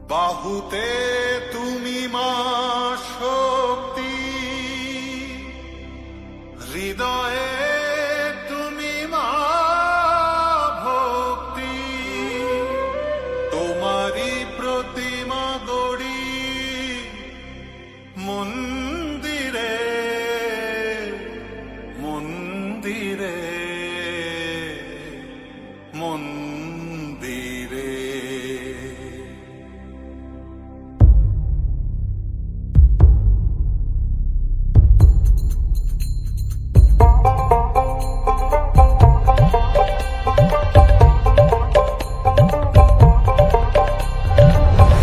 বাহুতে তুমি মা শক্তি, হৃদয়ে তুমি মা ভক্তি। তোমারই প্রতিমা গড়ি মন্দিরে মন্দিরে মন্দিরে।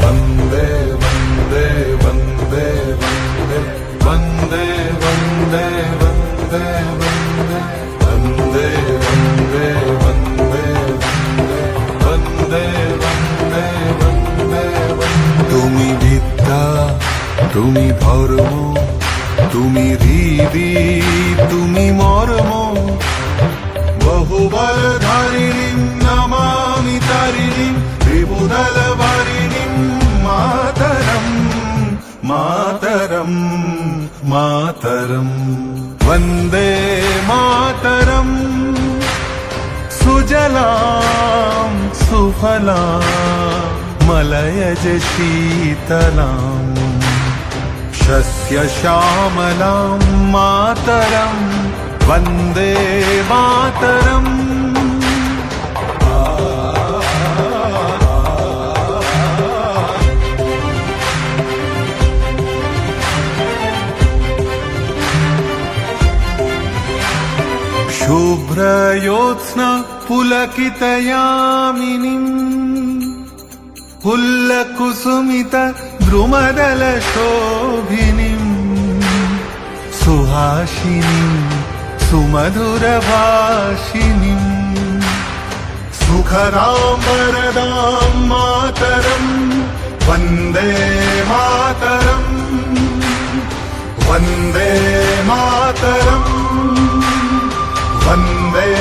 वंदे वंदे वंदे वंदे वंदे वंदे वंदे वंदे वंदे वंदे वंदे वंदे वंदे। তুমি বিদ্যা, তুমি ধর্ম, তুমি হৃদি, তুমি মর্ম। বহুবলধারিণীং নমামি তারিণীং ত্রিভুদলধারিণীং মাতরম মাতরম মাতরম। वन्दे मातरम सुजलां सुफलां मलयज शीतलां शस्यश्यामलां मातरं वन्दे मातरम्। शुभ्रयोत्स्ना पुलकितयामिनीं पुल्लकुसुमित द्रुमदलशोभिनीं सुहासिनीं सुमधुरभाषिणीं सुखदां वरदां मातरं वन्दे मातरं वन्दे मातरम् वन्दे